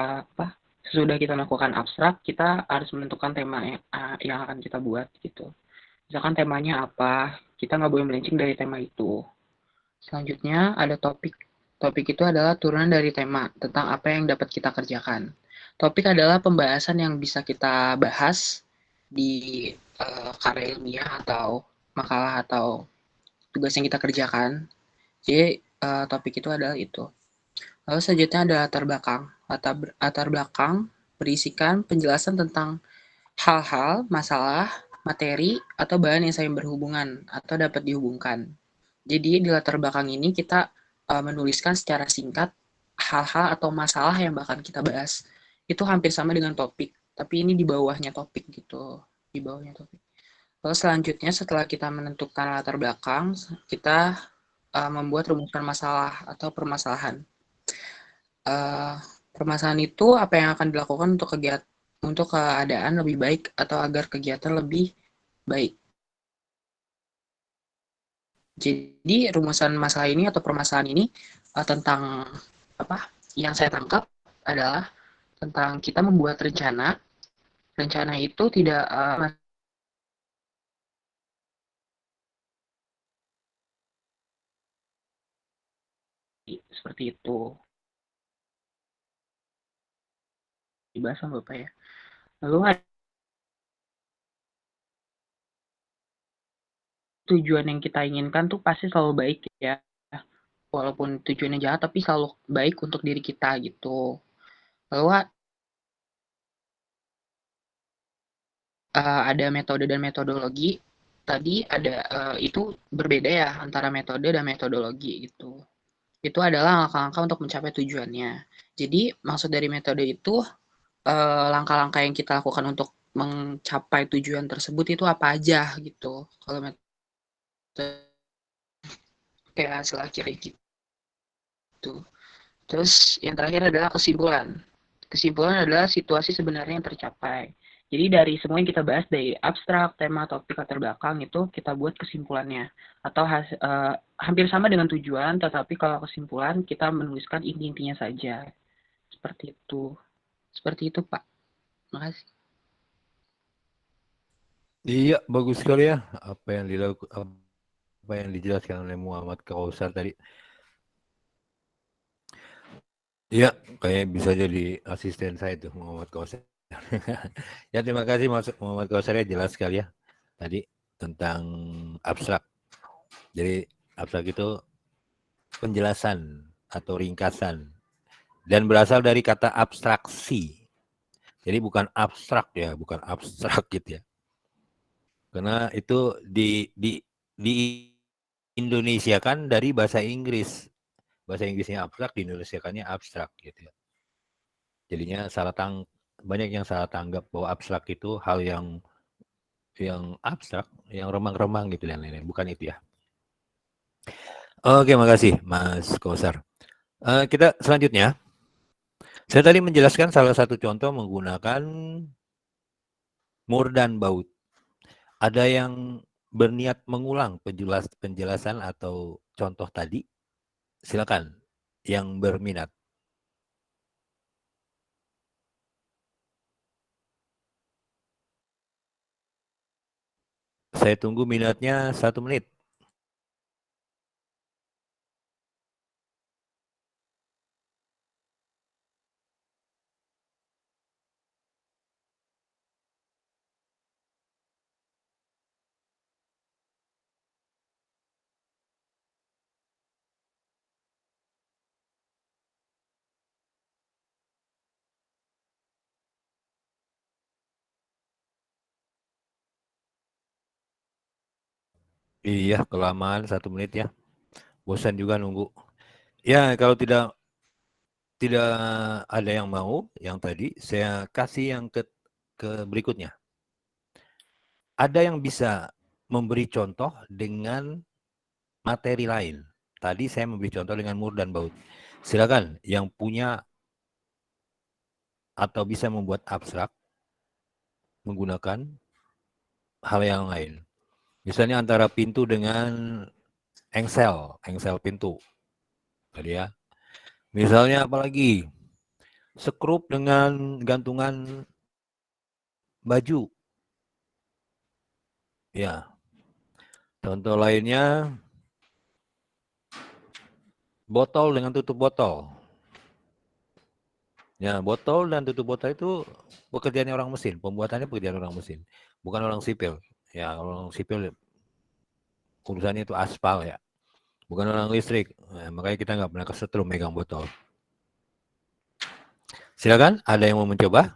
sesudah kita melakukan abstrak, kita harus menentukan tema yang akan kita buat gitu. Misalkan temanya apa, kita nggak boleh melenceng dari tema itu. Selanjutnya ada topik. Topik itu adalah turunan dari tema tentang apa yang dapat kita kerjakan. Topik adalah pembahasan yang bisa kita bahas di karya ilmiah atau makalah atau tugas yang kita kerjakan. Jadi topik itu adalah itu. Lalu selanjutnya ada latar belakang. Latar belakang berisikan penjelasan tentang hal-hal, masalah, materi, atau bahan yang saling berhubungan atau dapat dihubungkan. Jadi di latar belakang ini kita menuliskan secara singkat hal-hal atau masalah yang bakal kita bahas. Itu hampir sama dengan topik, tapi ini di bawahnya topik gitu. Di bawahnya topik. Lalu selanjutnya setelah kita menentukan latar belakang, kita membuat rumusan masalah atau permasalahan. Permasalahan itu apa yang akan dilakukan untuk keadaan lebih baik atau agar kegiatan lebih baik. Jadi rumusan masalah ini atau permasalahan ini tentang apa yang saya tangkap adalah tentang kita membuat rencana. Rencana itu tidak seperti itu. Dibahas sama Bapak ya. Lalu ada tujuan yang kita inginkan tuh pasti selalu baik ya. Walaupun tujuannya jahat tapi selalu baik untuk diri kita gitu. Lalu ada metode dan metodologi. Tadi ada itu berbeda ya antara metode dan metodologi gitu. Itu adalah langkah-langkah untuk mencapai tujuannya. Jadi maksud dari metode itu langkah-langkah yang kita lakukan untuk mencapai tujuan tersebut itu apa aja gitu. Kalau metode kayak hasil akhir gitu. Terus yang terakhir adalah kesimpulan. Kesimpulan adalah situasi sebenarnya yang tercapai. Jadi dari semua yang kita bahas dari abstrak, tema, topik, latar belakang itu kita buat kesimpulannya. Atau hampir sama dengan tujuan, tetapi kalau kesimpulan kita menuliskan inti-intinya saja. Seperti itu. Seperti itu Pak. Makasih. Iya, bagus sekali ya apa yang dijelaskan oleh Muhammad Kausar tadi. Iya, kayak bisa jadi asisten saya tuh Muhammad Kausar. Ya, terima kasih Muhammad Kausar ya, jelas sekali ya tadi tentang abstrak. Jadi abstrak itu penjelasan atau ringkasan dan berasal dari kata abstraksi. Jadi bukan abstrak ya, bukan abstrak gitu ya. Karena itu di Indonesia kan dari bahasa Inggris. Bahasa Inggrisnya abstrak, di Indonesia kannya abstrak gitu ya. Jadinya banyak yang salah tanggap bahwa abstrak itu hal yang abstrak, yang remang-remang gitu dan lain-lain. Bukan itu ya. Oke, makasih Mas Kosar. Kita selanjutnya, saya tadi menjelaskan salah satu contoh menggunakan mur dan baut. Ada yang berniat mengulang penjelasan atau contoh tadi? Silakan yang berminat. Saya tunggu minatnya 1 menit. Iya, kelamaan 1 menit ya. Bosan juga nunggu. Ya, kalau tidak ada yang mau, yang tadi, saya kasih yang ke berikutnya. Ada yang bisa memberi contoh dengan materi lain. Tadi saya memberi contoh dengan mur dan baut. Silakan yang punya atau bisa membuat abstrak menggunakan hal yang lain. Misalnya antara pintu dengan engsel pintu. Tadi ya. Misalnya apalagi sekrup dengan gantungan baju. Ya. Contoh lainnya botol dengan tutup botol. Ya, botol dan tutup botol itu pekerjaannya orang mesin, pembuatannya pekerjaan orang mesin, bukan orang sipil. Ya, orang sipil urusannya itu aspal ya, bukan orang listrik. Nah, makanya kita nggak pernah kesetrum megang botol. Silakan, ada yang mau mencoba?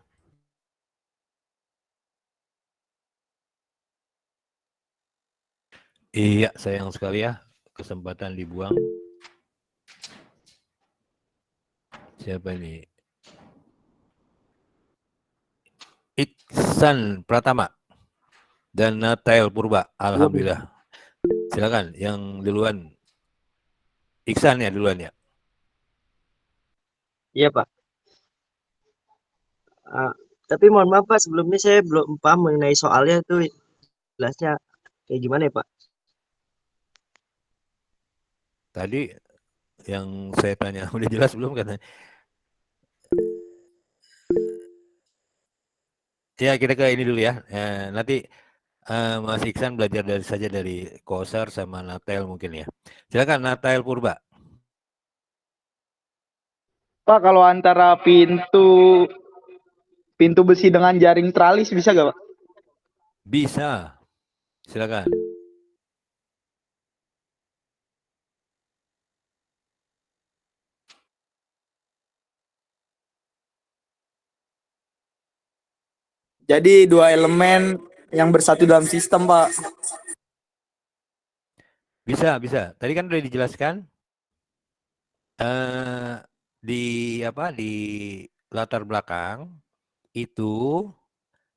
Iya, sayang sekali ya, kesempatan dibuang. Siapa ini? Iksan Pratama dan Natael Purba. Alhamdulillah. Silakan, yang duluan. Iksan ya duluan ya. Iya Pak. Tapi mohon maaf Pak, sebelumnya saya belum paham mengenai soalnya itu jelasnya kayak gimana ya Pak? Tadi yang saya tanya udah jelas belum katanya? Ya, kita ke ini dulu ya. Nanti Mas Iksan belajar saja dari Kosar sama Natel mungkin ya. Silakan Natel Purba. Pak, kalau antara pintu besi dengan jaring tralis bisa gak Pak? Bisa. Silakan. Jadi dua elemen yang bersatu dalam sistem Pak. Bisa, bisa. Tadi kan udah dijelaskan di di latar belakang itu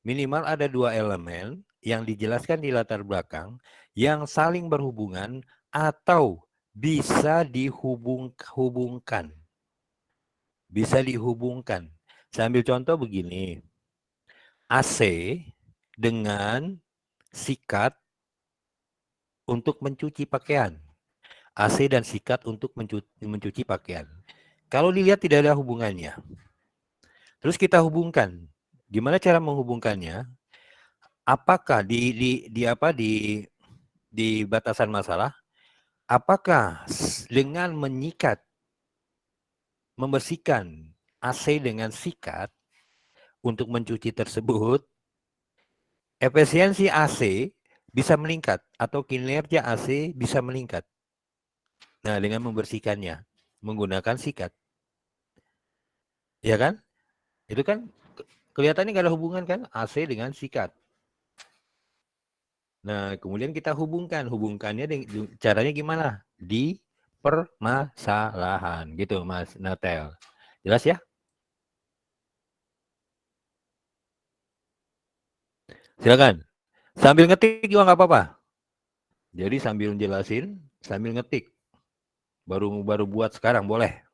minimal ada 2 elemen yang dijelaskan di latar belakang yang saling berhubungan atau bisa dihubungkan. Bisa dihubungkan. Saya ambil contoh begini. AC dengan sikat untuk mencuci pakaian. AC dan sikat untuk mencuci pakaian. Kalau dilihat tidak ada hubungannya. Terus kita hubungkan. Gimana cara menghubungkannya? Apakah di batasan masalah? Apakah dengan membersihkan AC dengan sikat untuk mencuci tersebut, efisiensi AC bisa meningkat atau kinerja AC bisa meningkat? Nah, dengan membersihkannya menggunakan sikat. Ya kan? Itu kan kelihatannya nggak ada hubungan kan AC dengan sikat. Nah, kemudian kita hubungkannya caranya gimana? Di permasalahan gitu Mas Natel. Jelas ya? Silakan. Sambil ngetik juga nggak apa-apa. Jadi sambil jelasin, sambil ngetik. Baru buat sekarang boleh.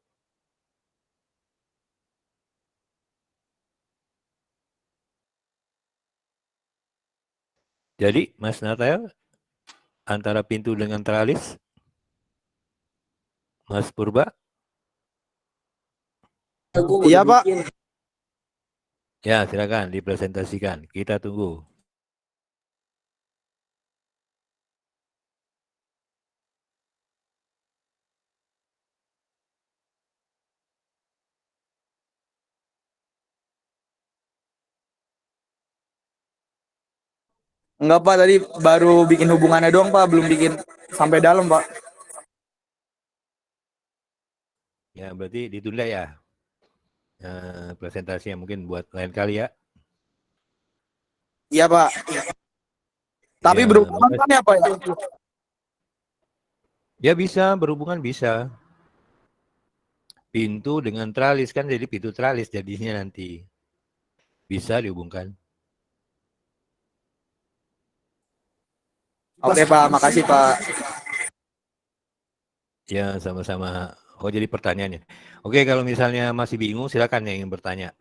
Jadi Mas Natal, antara pintu dengan teralis, Mas Purba, Iya Pak. ya silakan dipresentasikan. Kita tunggu. Enggak Pak, tadi baru bikin hubungannya doang Pak, belum bikin sampai dalam Pak. Ya berarti ditunda ya. Presentasinya mungkin buat lain kali ya. Iya Pak. Tapi Ya, berhubungan kan ya Pak ya? ya bisa, berhubungan bisa. Pintu dengan teralis kan jadi pintu teralis jadinya nanti. Bisa dihubungkan. Oke Pak, makasih Pak. Ya, sama-sama. Oh, jadi pertanyaannya. Oke, kalau misalnya masih bingung, silakan yang ingin bertanya.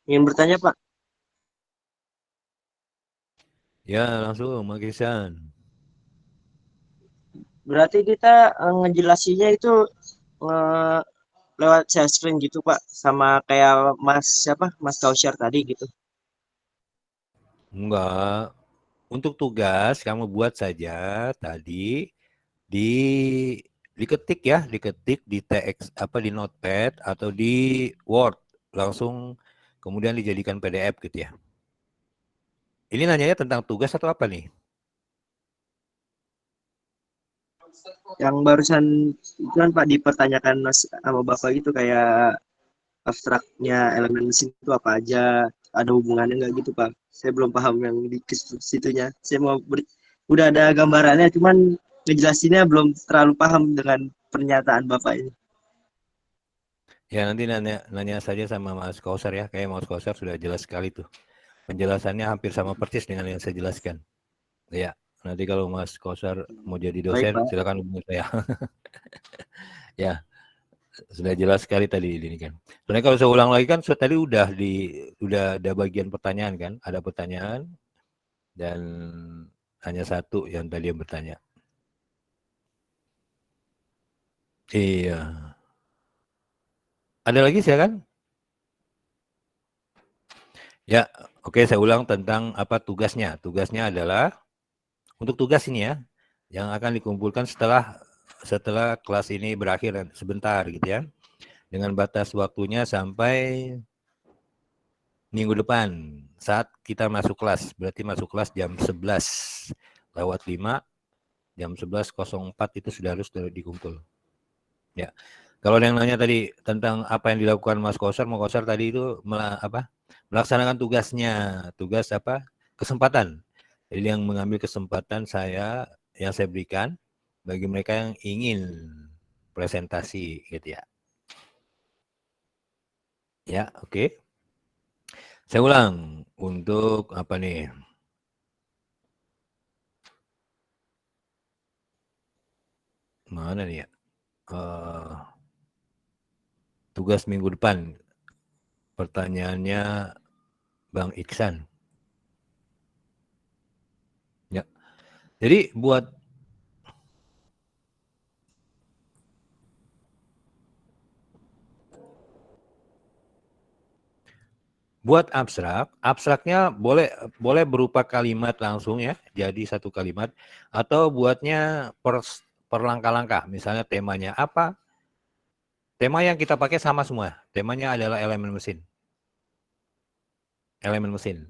Ingin bertanya Pak, Ya, langsung, Mas Ihsan. berarti kita ngejelasinnya itu eh, lewat share screen gitu Pak, sama kayak Mas siapa Mas Kausyar tadi gitu. Enggak. Untuk tugas, kamu buat saja tadi di diketik ya, diketik di TX apa di Notepad atau di Word, langsung kemudian dijadikan PDF gitu ya. Ini nanyanya tentang tugas atau apa nih? Yang barusan itu kan Pak dipertanyakan Mas sama Bapak gitu kayak abstraknya elemen mesin itu apa aja, ada hubungannya nggak gitu Pak? Saya belum paham yang di situnya. Saya udah ada gambarannya, cuman ngejelasinnya belum terlalu paham dengan pernyataan Bapak ini. Ya nanti nanya saja sama Mas Kausar ya. Kayak Mas Kausar sudah jelas sekali tuh. Penjelasannya hampir sama persis dengan yang saya jelaskan. Ya, nanti kalau Mas Kausar mau jadi Baik dosen, Pak. silakan hubungi saya. Ya, sudah jelas sekali tadi ini kan. Soalnya kalau saya ulang lagi kan tadi udah ada bagian pertanyaan kan, ada pertanyaan dan hanya satu yang tadi yang bertanya. Iya. Ada lagi silakan? Ya, oke saya ulang tentang apa tugasnya. Tugasnya adalah untuk tugas ini ya, yang akan dikumpulkan setelah kelas ini berakhir sebentar gitu ya. Dengan batas waktunya sampai minggu depan saat kita masuk kelas. Berarti masuk kelas jam 11:05, jam 11:04 itu sudah harus dikumpul. Ya. Kalau yang nanya tadi tentang apa yang dilakukan Mas Kausar tadi itu melaksanakan tugasnya, tugas apa? Kesempatan. Jadi yang mengambil kesempatan yang saya berikan bagi mereka yang ingin presentasi gitu ya. Ya, oke. Saya ulang untuk apa nih? Mana nih ya? Tugas minggu depan. Pertanyaannya Bang Iksan. Ya. Jadi buat abstraknya boleh berupa kalimat langsung ya, jadi satu kalimat, atau buatnya per langkah-langkah. Misalnya temanya apa? Tema yang kita pakai sama semua. Temanya adalah elemen mesin. Elemen mesin.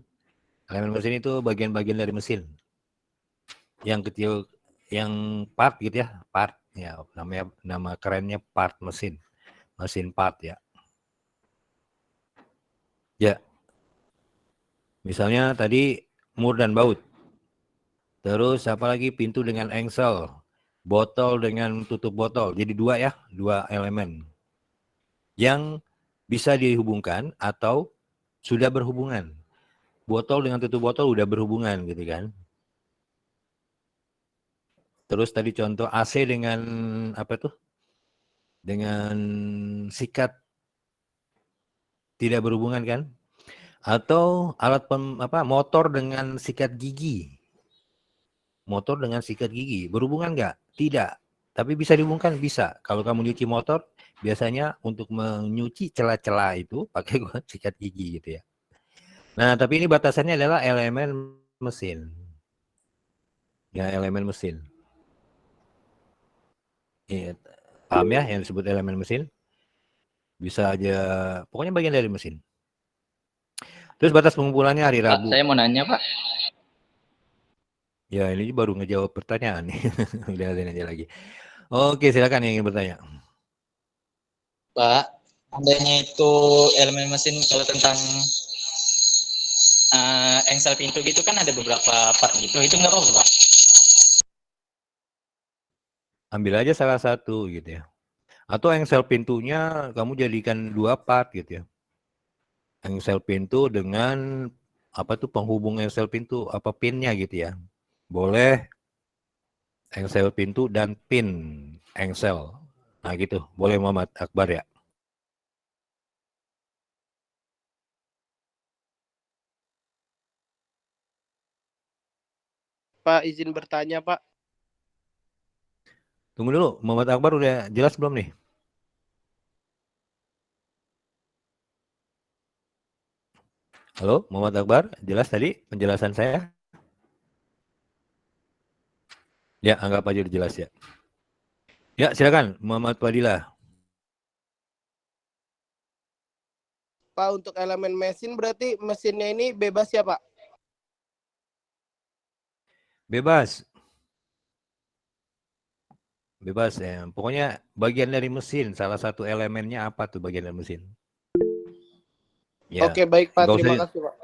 Elemen mesin itu bagian-bagian dari mesin. Yang kecil, yang part gitu ya, part. Ya, nama kerennya part mesin. Mesin part ya. Ya, misalnya tadi mur dan baut. Terus apalagi pintu dengan engsel, botol dengan tutup botol. Jadi dua ya, dua elemen. yang bisa dihubungkan atau sudah berhubungan. Botol dengan tutup botol udah berhubungan gitu kan. Terus tadi contoh AC dengan apa tuh? Dengan sikat tidak berhubungan kan? Atau alat motor dengan sikat gigi. Motor dengan sikat gigi berhubungan nggak? Tidak. Tapi bisa dihubungkan? Bisa. Kalau kamu nyuci motor, biasanya untuk menyuci celah-celah itu pakai sikat gigi gitu ya. Nah, tapi ini batasannya adalah elemen mesin. Ya, elemen mesin. Iya, paham ya yang disebut elemen mesin? Bisa aja, pokoknya bagian dari mesin. Terus batas pengumpulannya hari Pak, Rabu. saya mau nanya, Pak. Ya, ini baru ngejawab pertanyaan nih. Udah nanya lagi. Oke, silakan yang ingin bertanya. Pak, adanya itu elemen mesin kalau tentang engsel pintu gitu kan ada beberapa part gitu. Itu nggak apa-apa, Pak? Ambil aja salah satu gitu ya. Atau engsel pintunya kamu jadikan 2 part gitu ya. Engsel pintu dengan apa tuh penghubung engsel pintu, apa pinnya gitu ya. Boleh engsel pintu dan pin engsel. Nah gitu, boleh Muhammad Akbar ya. Pak, izin bertanya, Pak. Tunggu dulu, Muhammad Akbar udah jelas belum nih? Halo, Muhammad Akbar, jelas tadi penjelasan saya? Ya, anggap aja udah jelas ya. Ya, silakan Muhammad Fadilah. Pak, untuk elemen mesin berarti mesinnya ini bebas ya, Pak? Bebas. Bebas ya. Pokoknya bagian dari mesin, salah satu elemennya apa tuh bagian dari mesin? Ya, Oke, baik, Pak. nggak usah Terima kasih, Pak.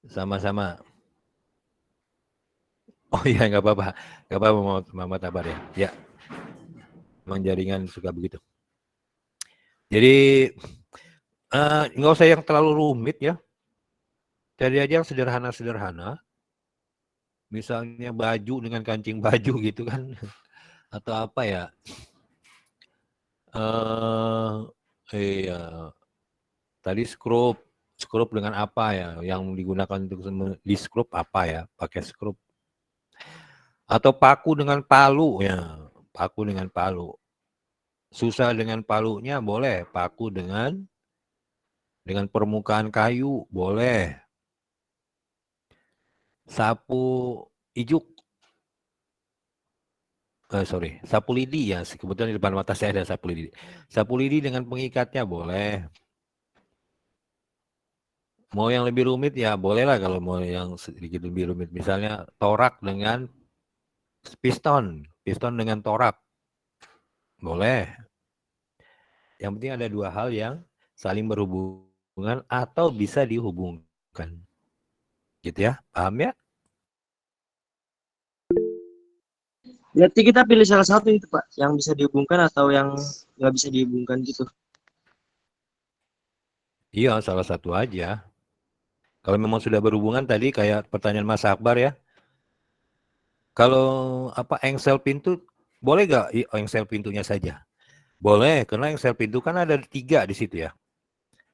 sama-sama. Oh iya, nggak apa-apa. Nggak apa-apa Muhammad Akbar ya. Ya, memang jaringan suka begitu. Jadi, nggak usah yang terlalu rumit ya. Cari aja yang sederhana-sederhana. Misalnya baju dengan kancing baju gitu kan. Atau apa ya. Iya. Tadi skrup dengan apa ya? Yang digunakan untuk di skrup apa ya? Pakai skrup. Atau paku dengan palu ya. Paku dengan palu. Susah dengan palunya boleh. Paku dengan permukaan kayu boleh. Sapu ijuk. Sapu lidi ya. Kebetulan di depan mata saya ada sapu lidi. Sapu lidi dengan pengikatnya boleh. Mau yang lebih rumit ya boleh lah kalau mau yang sedikit lebih rumit. Misalnya torak dengan piston. Piston dengan torak. Boleh. Yang penting ada 2 hal yang saling berhubungan atau bisa dihubungkan. Gitu ya, paham ya? Berarti kita pilih salah satu itu Pak, yang bisa dihubungkan atau yang nggak bisa dihubungkan gitu. Iya, salah satu aja. Kalau memang sudah berhubungan tadi kayak pertanyaan Mas Akbar ya. Kalau engsel pintu boleh nggak engsel pintunya saja? Boleh, karena engsel pintu kan ada 3 di situ ya.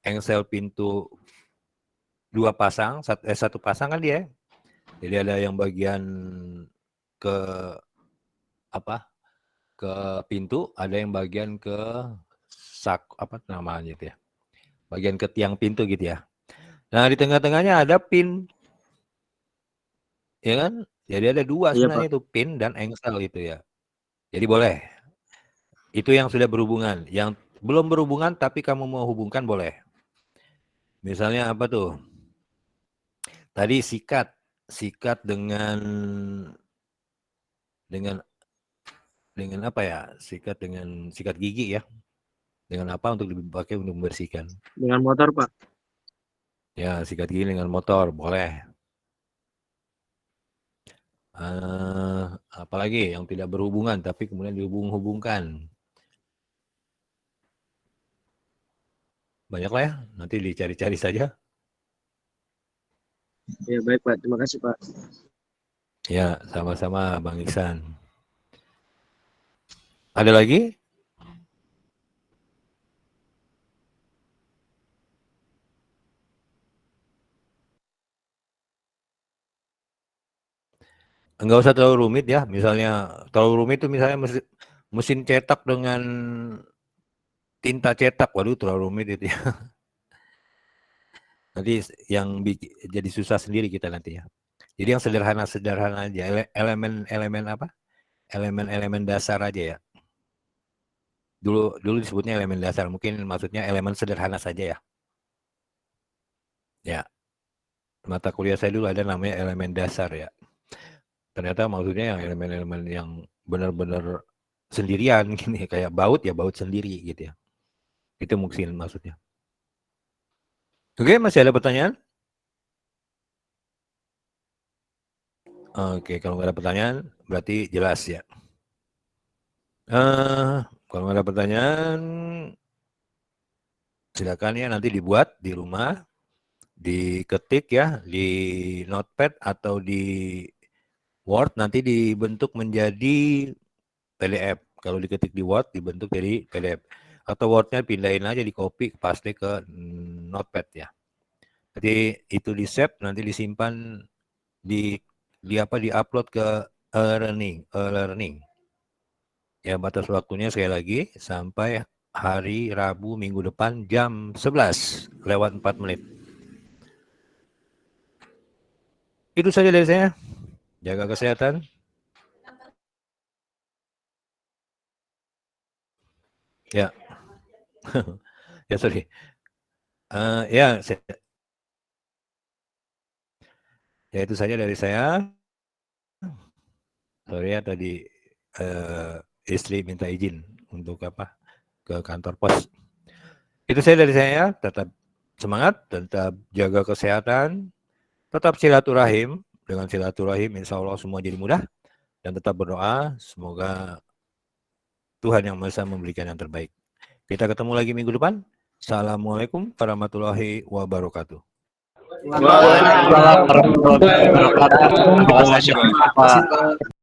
Engsel pintu 2 pasang, 1 pasang kan dia. Jadi ada yang bagian ke ke pintu, ada yang bagian ke namanya itu ya. Bagian ke tiang pintu gitu ya. Nah, di tengah-tengahnya ada pin. Ya kan? Jadi ada 2 Iya Pak. sebenarnya itu, pin dan engsel itu ya. Jadi boleh. Itu yang sudah berhubungan. Yang belum berhubungan tapi kamu mau hubungkan boleh. Misalnya apa tuh? Tadi sikat dengan apa ya? Sikat dengan sikat gigi ya. Dengan apa untuk dipakai untuk membersihkan? Dengan motor Pak. Ya, sikat gigi dengan motor boleh. Apalagi yang tidak berhubungan tapi kemudian dihubung-hubungkan. Banyak lah ya, nanti dicari-cari saja. Ya baik Pak, terima kasih Pak. Ya, sama-sama Bang Iksan. Ada lagi? Enggak usah terlalu rumit ya. Misalnya terlalu rumit itu misalnya mesin cetak dengan tinta cetak. Waduh, terlalu rumit itu ya. Nanti yang jadi susah sendiri kita nanti ya. Jadi yang sederhana-sederhana aja. Elemen apa? Elemen-elemen dasar aja ya. Dulu disebutnya elemen dasar. Mungkin maksudnya elemen sederhana saja ya. Ya. Mata kuliah saya dulu ada namanya elemen dasar ya. Ternyata maksudnya yang elemen-elemen yang benar-benar sendirian gini, kayak baut ya baut sendiri gitu ya. Itu mungkin maksudnya. Oke, masih ada pertanyaan? Oke, kalau nggak ada pertanyaan berarti jelas ya. Kalau nggak ada pertanyaan, silakan ya nanti dibuat di rumah, diketik ya di notepad atau di Word, nanti dibentuk menjadi PDF. Kalau diketik di Word dibentuk jadi PDF. Atau Word-nya pindahin aja, di copy, paste ke notepad ya. Jadi itu di save, nanti disimpan di upload ke learning. Ya, batas waktunya sekali lagi sampai hari Rabu minggu depan jam 11 lewat 4 menit. Itu saja dari saya. Jaga kesehatan. Ya. Ya, sorry. Ya itu saja dari saya. Sorry ya tadi istri minta izin untuk ke kantor pos. Itu saja dari saya. Tetap semangat, tetap jaga kesehatan, tetap silaturahim. Dengan silaturahim insya Allah semua jadi mudah. Dan tetap berdoa, semoga Tuhan yang Maha Esa memberikan yang terbaik. Kita ketemu lagi minggu depan. Assalamualaikum warahmatullahi wabarakatuh. Waalaikumsalam warahmatullahi wabarakatuh. Terima kasih Pak.